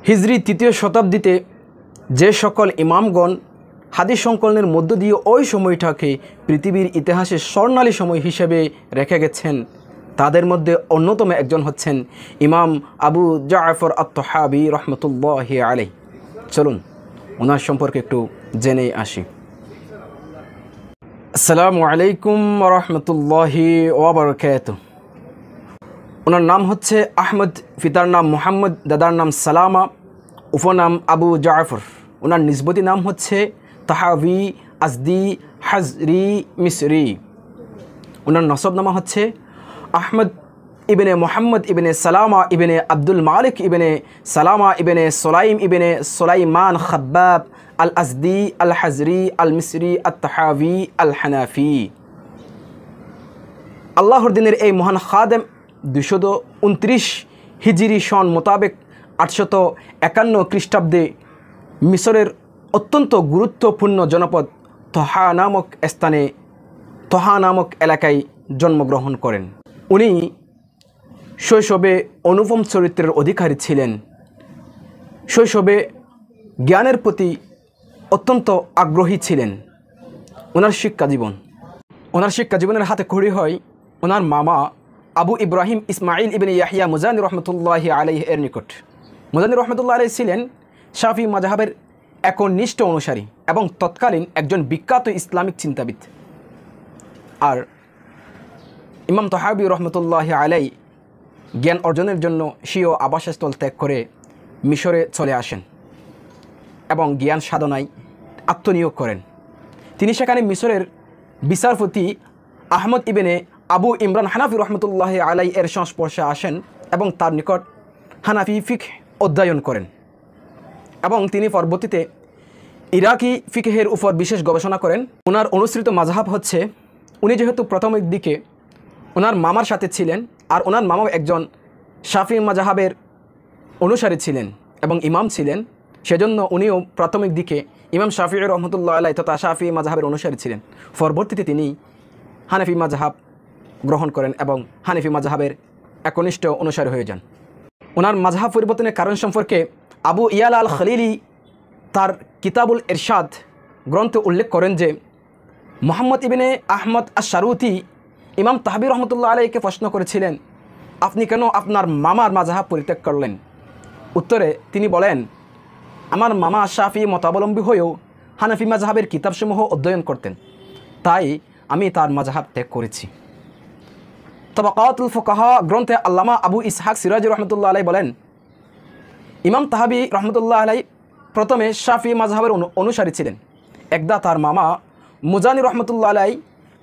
হিজরি ৩য় শতাব্দীতে যে সকল ইমামগণ হাদিস সংকলনের মধ্য দিয়ে ওই সময়টাকে পৃথিবীর ইতিহাসে স্বর্ণালী সময় হিসেবে রেখে গেছেন, তাদের মধ্যে অন্যতম একজন হচ্ছেন ইমাম আবু জাফর আত-তাহাবী রহমতুল্লাহি আলাইহি। চলুন ওনার সম্পর্কে একটু জেনে আসি। আসসালামু আলাইকুম রহমতুল্লাহি ওয়া বারাকাতুহু। ওনার নাম হচ্ছে আহমদ, পিতার নাম মুহাম্মদ, দাদার নাম সালামা, উপনাম আবু জাফর। ওনার নিসবতি নাম হচ্ছে তাহাবী আজদি হাজরি মিসরি। ওনার নসবনামা হচ্ছে আহমদ ইবনে মুহাম্মদ ইবনে সালামা ইবনে আব্দুল মালিক ইবনে সালামা ইবনে সুলাইম ইবনে সুলাইমান খাব্বাব আল আজদি আল হাজরি আল মিসরি আত তাহাবী আল হানাফি। আল্লাহর দিনের এই মহান খাদেম 229 হিজরি সন মোতাবেক 851 খ্রিস্টাব্দে মিশরের অত্যন্ত গুরুত্বপূর্ণ জনপদ তহা নামক স্থানে, তহা নামক এলাকায় জন্মগ্রহণ করেন। উনি শৈশবে অনুপম চরিত্রের অধিকারী ছিলেন। শৈশবে জ্ঞানের প্রতি অত্যন্ত আগ্রহী ছিলেন। ওনার শিক্ষা জীবনের হাতে খড়ি হয় ওনার মামা আবু ইব্রাহিম ইসমাইল ইবনে ইয়াহিয়া মুজানি রহমতুল্লাহি আলাইহি এর নিকট। মুজানি রহমতুল্লাহ আলাইহি ছিলেন শাফি মাযহাবের একনিষ্ঠ অনুসারী এবং তৎকালীন একজন বিখ্যাত ইসলামিক চিন্তাবিদ। আর ইমাম তাহাবী রহমতুল্লাহি আলাইহি জ্ঞান অর্জনের জন্য স্বীয় আবাসস্থল ত্যাগ করে মিশরে চলে আসেন এবং জ্ঞান সাধনায় আত্মনিয়োগ করেন। তিনি সেখানে মিশরের বিচারপতি আহমদ ইবনে আবু ইমরান হানাফি রহমতুল্লাহি আলাইহি এর সংস্পর্শে আসেন এবং তার নিকট হানাফি ফিকহ অধ্যয়ন করেন এবং তিনি পরবর্তীতে ইরাকি ফিকহের উপর বিশেষ গবেষণা করেন। ওনার অনুসৃত মাযহাব হচ্ছে, উনি যেহেতু প্রথমের দিকে ওনার মামার সাথে ছিলেন আর ওনার মামাও একজন শাফি মাযহাবের অনুসারী ছিলেন এবং ইমাম ছিলেন, সেজন্য উনিও প্রাথমিক দিকে ইমাম শাফি রহমতুল্লাহ আলাইহি তথা শাফি মাযহাবের অনুসারী ছিলেন। পরবর্তীতে তিনি হানাফি মাযহাব গ্রহণ করেন এবং হানাফি মাযহাবের একনিষ্ঠ অনুসারী হয়ে যান। ওনার মাযহাব পরিবর্তনের কারণ সম্পর্কে আবু ইয়ালা আল খলিলি তার কিতাবুল ইরশাদ গ্রন্থে উল্লেখ করেন যে মুহাম্মদ ইবনে আহমদ আশ-শারুতি ইমাম তাহাবী রহমতুল্লাহ আলাইহিকে প্রশ্ন করেছিলেন, আপনি কেন আপনার মামার মাযহাব পরিত্যাগ করলেন? উত্তরে তিনি বলেন, আমার মামা শাফি মতাবলম্বী হয়েও হানাফি মাযহাবের কিতাবসমূহ অধ্যয়ন করতেন, তাই আমি তার মাযহাব ত্যাগ করেছি। তাবাকাতুল ফুকাহা গ্রন্থে আল্লামা আবু ইসহাক সিরাজি রহমতুল্লাহ আলাইহি বলেন, ইমাম তাহাবী রহমতুল্লাহ আলাইহি প্রথমে শাফি মাযহাবের অনুসারী ছিলেন। একদা তার মামা মুজানি রহমতুল্লাহ আলাইহি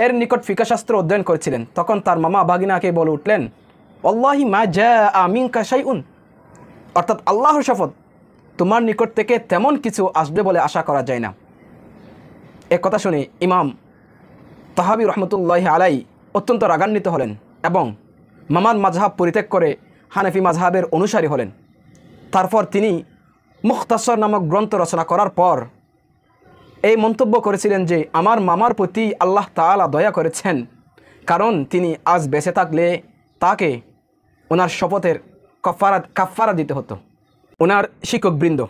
এর নিকট ফিকহ শাস্ত্র অধ্যয়ন করেছিলেন। তখন তার মামা বাগিনাকে বলে উঠলেন, আল্লাহি মা জাআ মিনকা শাইউন, অর্থাৎ আল্লাহর শপথ, তোমার নিকট থেকে তেমন কিছু আসবে বলে আশা করা যায় না। এ কথা শুনে ইমাম তাহাবী রহমতুল্লাহি আলাইহি অত্যন্ত রাগান্বিত হলেন এবং মামার মাযহাব পরিত্যাগ করে হানাফি মাযহাবের অনুসারী হলেন। তারপর তিনি মুখতাসর নামক গ্রন্থ রচনা করার পর এই মন্তব্য করেছিলেন যে আমার মামার প্রতি আল্লাহ তাআলা দয়া করেছেন, কারণ তিনি আজ বেঁচে থাকলে তাকে ওনার শপথের কাফারা দিতে হতো। ওনার শিক্ষকবৃন্দ,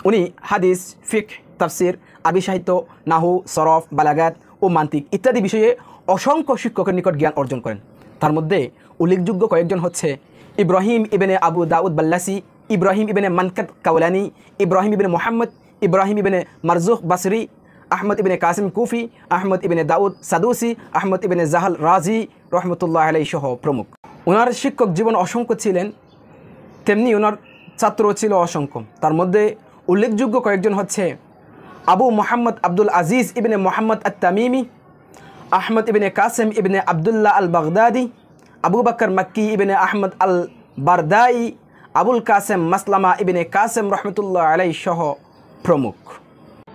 উনি হাদিস, ফিকহ, তাফসির, আরবি সাহিত্য, নাহু, সরফ, বালাগাত ও মান্তিক ইত্যাদি বিষয়ে অসংখ্য শিক্ষকের নিকট জ্ঞান অর্জন করেন। তার মধ্যে উল্লেখযোগ্য কয়েকজন হচ্ছে ইব্রাহিম ইবনে আবু দাউদ বাল্লাসি, ইব্রাহিম ইবনে মানকাত কাওলানি, ইব্রাহিম ইবনে মুহাম্মদ, ইব্রাহিম ইবনে মারজুক বাসরি, আহমদ ইবনে কাসিম কুফি, আহমদ ইবনে দাউদ সাদুসি, আহমদ ইবনে জাহাল রাজি রহমতুল্লাহ আলাইহি সহ প্রমুখ। ওনার শিক্ষক জীবন অসংখ্য ছিলেন, তেমনি ওনার ছাত্রও ছিল অসংখ্য। তার মধ্যে উল্লেখযোগ্য কয়েকজন হচ্ছে আবু মুহাম্মদ আব্দুল আজিজ ইবনে মুহাম্মদ আত-তামিমি, আহমদ ইবনে কাসিম ইবনে আবদুল্লাহ আল বাগদাদি, আবু বকর মক্কি ইবনে আহমদ আল বারদাই, আবুল কাসেম মাসলামা ইবনে কাসেম রহমতুল্লাহ আলাইহি সহ প্রমুখ।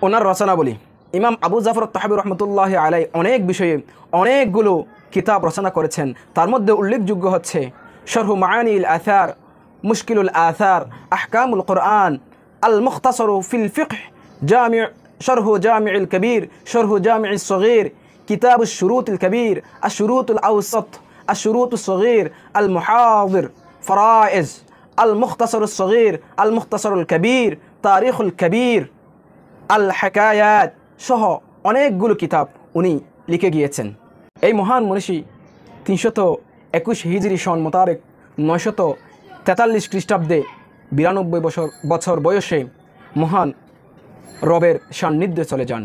ওনার রচনাবলী, ইমাম আবু জাফর তাহাবী রহমতুল্লাহ আলাইহি অনেক বিষয়ে অনেকগুলো কিতাব রচনা করেছেন। তার মধ্যে উল্লেখযোগ্য হচ্ছে শরহু মাআনিল আথার, মুশকিলুল আথার, আহকামুল কুরআন, আল মুখতাসরু ফিল ফিকহ, শরহু জামিউল কবির, শরহু জামিউস সগীর, কিতাবুশ শুরুতুল কবির, আশ-শুরুতুল আওসাত, আশ-শুরুতুস সগীর, আল মুহাযির, ফরায়েজ, আল মুখতাসরুস সগীর, আল মুখতাসরুল কবির, তারিখুল কবির, আল হাকায়াত সহ অনেকগুলো কিতাব উনি লিখে গিয়েছেন। এই মহান মনীষী 321 হিজরি সন মোতাবেক 943 খ্রিস্টাব্দে 92 বছর বয়সে মহান রবের সান্নিধ্যে চলে যান।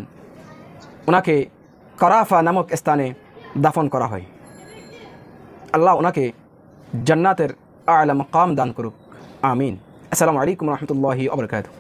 ওনাকে কারাফা নামক স্থানে দাফন করা হয়। আল্লাহ ওনাকে জান্নাতের আলা মাকাম দান করুক, আমিন। আসসালামু আলাইকুম রহমতুল্লাহি ওয়া বারাকাতুহু।